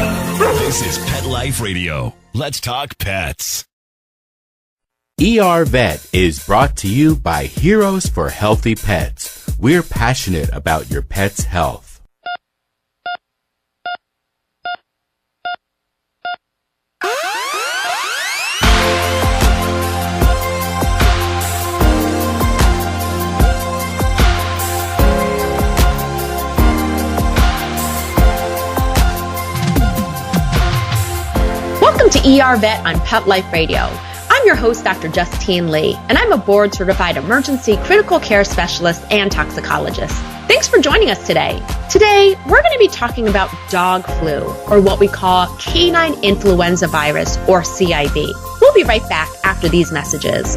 This is Pet Life Radio. Let's talk pets. ER Vet is brought to you by Heroes for Healthy Pets. We're passionate about your pet's health. Welcome to ER Vet on Pet Life Radio. I'm your host, Dr. Justine Lee, and I'm a board-certified emergency critical care specialist and toxicologist. Thanks for joining us today. Today, we're going to be talking about dog flu, or what we call Canine Influenza Virus, or CIV. We'll be right back after these messages.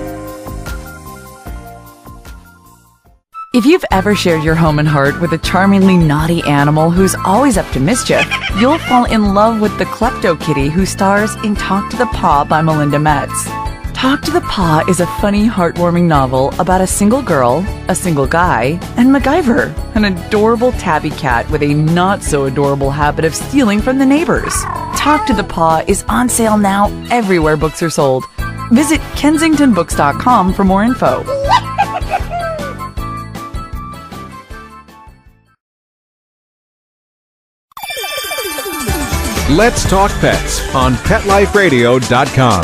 If you've ever shared your home and heart with a charmingly naughty animal who's always up to mischief, you'll fall in love with the Klepto Kitty who stars in Talk to the Paw by Melinda Metz. Talk to the Paw is a funny, heartwarming novel about a single girl, a single guy, and MacGyver, an adorable tabby cat with a not-so-adorable habit of stealing from the neighbors. Talk to the Paw is on sale now everywhere books are sold. Visit kensingtonbooks.com for more info. Let's Talk Pets on PetLifeRadio.com.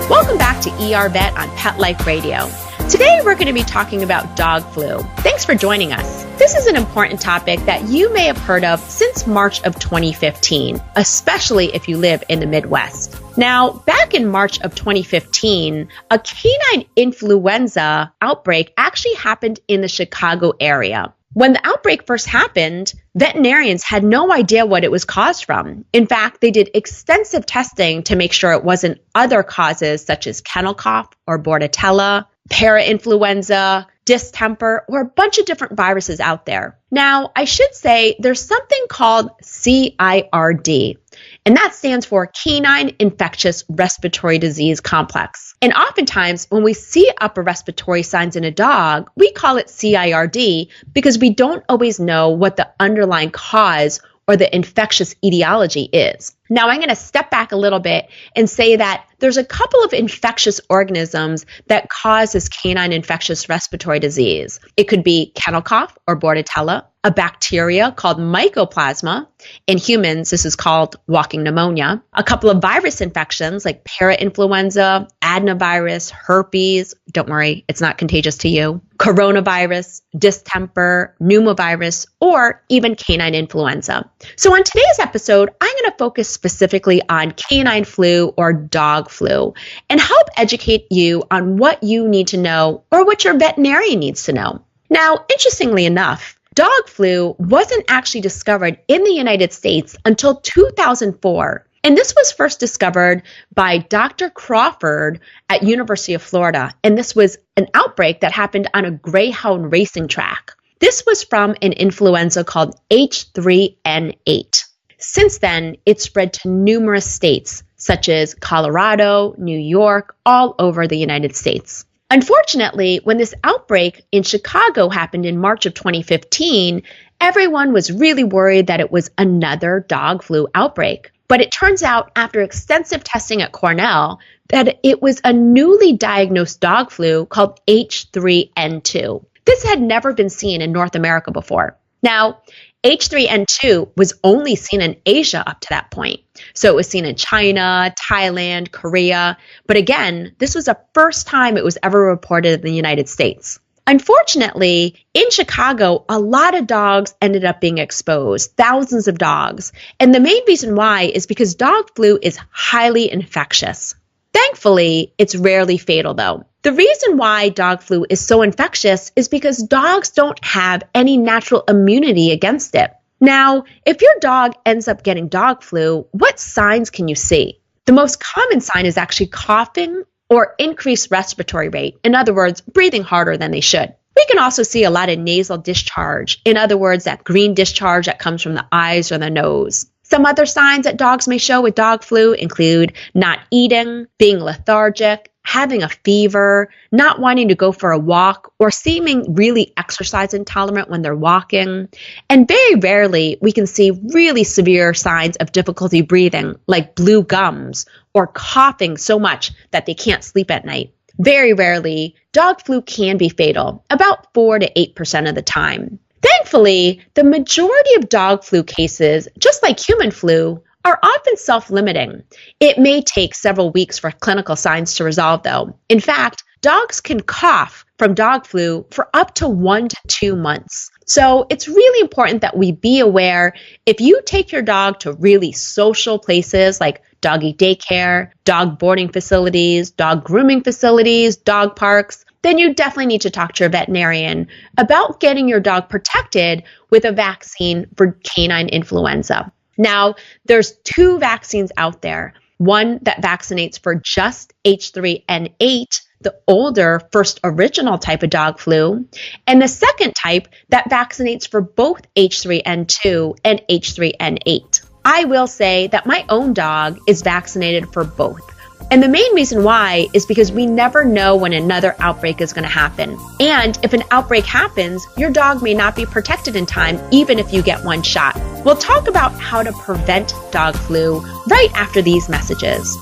Welcome back to ER Vet on Pet Life Radio. Today we're going to be talking about dog flu. Thanks for joining us. This is an important topic that you may have heard of since March of 2015, especially if you live in the Midwest. Now, back in March of 2015, a canine influenza outbreak actually happened in the Chicago area. When the outbreak first happened, veterinarians had no idea what it was caused from. In fact, they did extensive testing to make sure it wasn't other causes such as kennel cough or Bordetella, parainfluenza, distemper, or a bunch of different viruses out there. Now, I should say there's something called CIRD, and that stands for Canine Infectious Respiratory Disease Complex. And oftentimes, when we see upper respiratory signs in a dog, we call it CIRD because we don't always know what the underlying cause or the infectious etiology is. Now, I'm going to step back a little bit and say that there's a couple of infectious organisms that cause this canine infectious respiratory disease. It could be kennel cough or Bordetella, a bacteria called Mycoplasma. In humans, this is called walking pneumonia. A couple of virus infections like parainfluenza, adenovirus, herpes. Don't worry, it's not contagious to you. Coronavirus, distemper, pneumovirus, or even canine influenza. So on today's episode, I'm going to focus specifically on canine flu or dog flu and help educate you on what you need to know or what your veterinarian needs to know. Now, interestingly enough, dog flu wasn't actually discovered in the United States until 2004. And this was first discovered by Dr. Crawford at University of Florida. And this was an outbreak that happened on a greyhound racing track. This was from an influenza called H3N8. Since then, it spread to numerous states, such as Colorado, New York, all over the United States. Unfortunately, when this outbreak in Chicago happened in March of 2015, everyone was really worried that it was another dog flu outbreak. But it turns out, after extensive testing at Cornell, that it was a newly diagnosed dog flu called H3N2. This had never been seen in North America before. Now, H3N2 was only seen in Asia up to that point. So it was seen in China, Thailand, Korea. But again, this was the first time it was ever reported in the United States. Unfortunately, in Chicago, a lot of dogs ended up being exposed, thousands of dogs. And the main reason why is because dog flu is highly infectious. Thankfully, it's rarely fatal though. The reason why dog flu is so infectious is because dogs don't have any natural immunity against it. Now, if your dog ends up getting dog flu, what signs can you see? The most common sign is actually coughing or increased respiratory rate. In other words, breathing harder than they should. We can also see a lot of nasal discharge. In other words, that green discharge that comes from the eyes or the nose. Some other signs that dogs may show with dog flu include not eating, being lethargic, having a fever, not wanting to go for a walk, or seeming really exercise intolerant when they're walking. And very rarely we can see really severe signs of difficulty breathing, like blue gums or coughing so much that they can't sleep at night. Very rarely, dog flu can be fatal, about 4 to 8% of the time. Thankfully, the majority of dog flu cases, just like human flu, are often self-limiting. It may take several weeks for clinical signs to resolve, though. In fact, dogs can cough from dog flu for up to 1 to 2 months. So it's really important that we be aware if you take your dog to really social places like doggy daycare, dog boarding facilities, dog grooming facilities, dog parks, then you definitely need to talk to your veterinarian about getting your dog protected with a vaccine for canine influenza. Now, there's 2 vaccines out there. One that vaccinates for just H3N8, the older first original type of dog flu, and the second type that vaccinates for both H3N2 and H3N8. I will say that my own dog is vaccinated for both. And the main reason why is because we never know when another outbreak is going to happen. And if an outbreak happens, your dog may not be protected in time, even if you get one shot. We'll talk about how to prevent dog flu right after these messages.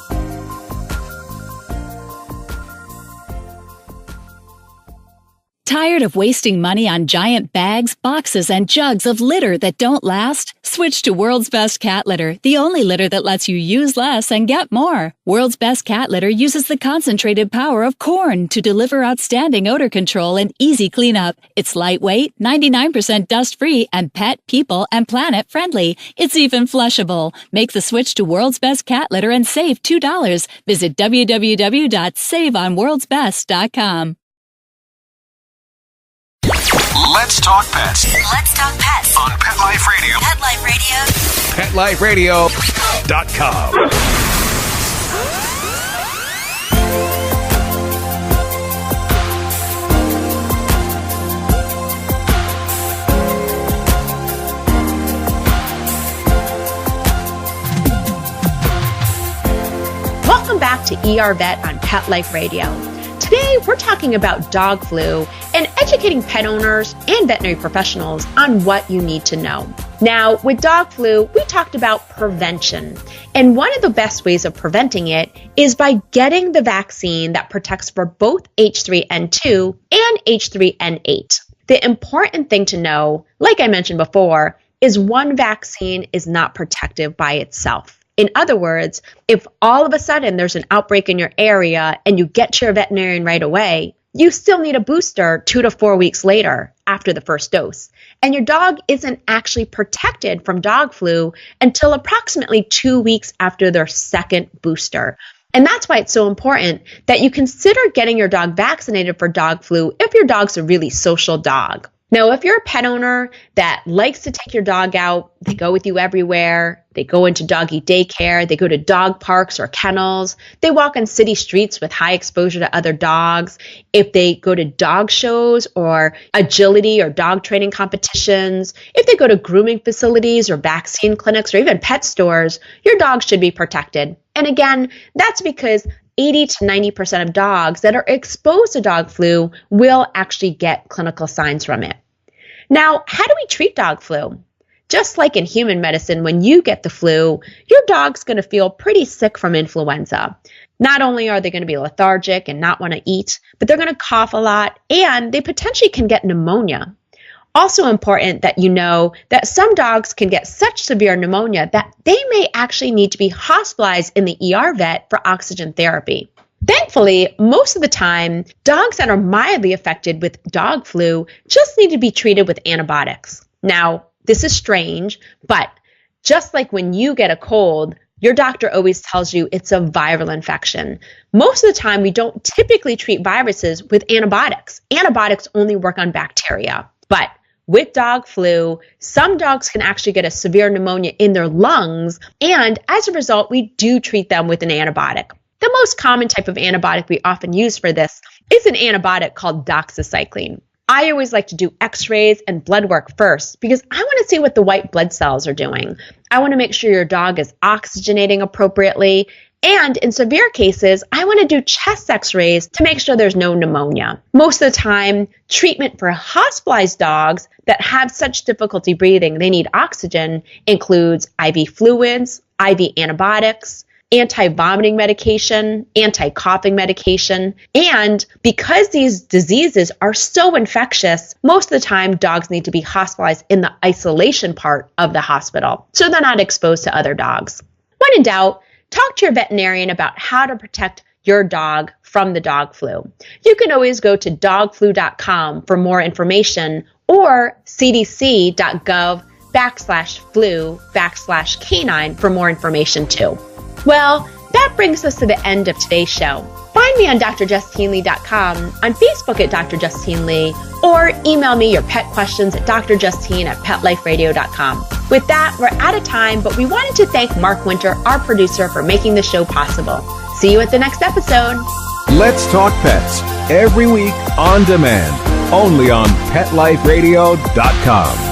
Tired of wasting money on giant bags, boxes, and jugs of litter that don't last? Switch to World's Best Cat Litter, the only litter that lets you use less and get more. World's Best Cat Litter uses the concentrated power of corn to deliver outstanding odor control and easy cleanup. It's lightweight, 99% dust-free, and pet, people, and planet friendly. It's even flushable. Make the switch to World's Best Cat Litter and save $2. Visit www.saveonworldsbest.com. Let's talk pets. Let's talk pets On Pet Life Radio. Pet Life Radio. PetLifeRadio.com. Welcome back to ER Vet on Pet Life Radio. Today, we're talking about dog flu and educating pet owners and veterinary professionals on what you need to know. Now, with dog flu, we talked about prevention. And one of the best ways of preventing it is by getting the vaccine that protects for both H3N2 and H3N8. The important thing to know, like I mentioned before, is one vaccine is not protective by itself. In other words, if all of a sudden there's an outbreak in your area and you get to your veterinarian right away, you still need a booster 2 to 4 weeks later after the first dose. And your dog isn't actually protected from dog flu until approximately 2 weeks after their second booster. And that's why it's so important that you consider getting your dog vaccinated for dog flu if your dog's a really social dog. Now, if you're a pet owner that likes to take your dog out, they go with you everywhere, they go into doggy daycare, they go to dog parks or kennels, they walk on city streets with high exposure to other dogs, if they go to dog shows or agility or dog training competitions, if they go to grooming facilities or vaccine clinics or even pet stores, your dog should be protected. And again, that's because 80 to 90% of dogs that are exposed to dog flu will actually get clinical signs from it. Now, how do we treat dog flu? Just like in human medicine, when you get the flu, your dog's going to feel pretty sick from influenza. Not only are they going to be lethargic and not want to eat, but they're going to cough a lot and they potentially can get pneumonia. Also important that you know that some dogs can get such severe pneumonia that they may actually need to be hospitalized in the ER vet for oxygen therapy. Thankfully, most of the time, dogs that are mildly affected with dog flu just need to be treated with antibiotics. Now, this is strange, but just like when you get a cold, your doctor always tells you it's a viral infection. Most of the time, we don't typically treat viruses with antibiotics. Antibiotics only work on bacteria. But with dog flu, some dogs can actually get a severe pneumonia in their lungs, and as a result, we do treat them with an antibiotic. The most common type of antibiotic we often use for this is an antibiotic called doxycycline. I always like to do x-rays and blood work first because I want to see what the white blood cells are doing. I want to make sure your dog is oxygenating appropriately. And in severe cases, I want to do chest x-rays to make sure there's no pneumonia. Most of the time, treatment for hospitalized dogs that have such difficulty breathing, they need oxygen, includes IV fluids, IV antibiotics, anti-vomiting medication, anti-coughing medication. And because these diseases are so infectious, most of the time dogs need to be hospitalized in the isolation part of the hospital, so they're not exposed to other dogs. When in doubt, talk to your veterinarian about how to protect your dog from the dog flu. You can always go to dogflu.com for more information or cdc.gov/flu/canine for more information too. Well, that brings us to the end of today's show. Find me on drjustinelee.com, on Facebook at Dr. Justine Lee, or email me your pet questions at drjustine@petliferadio.com. With that, we're out of time, but we wanted to thank Mark Winter, our producer, for making the show possible. See you at the next episode. Let's Talk Pets, every week on demand, only on PetLifeRadio.com.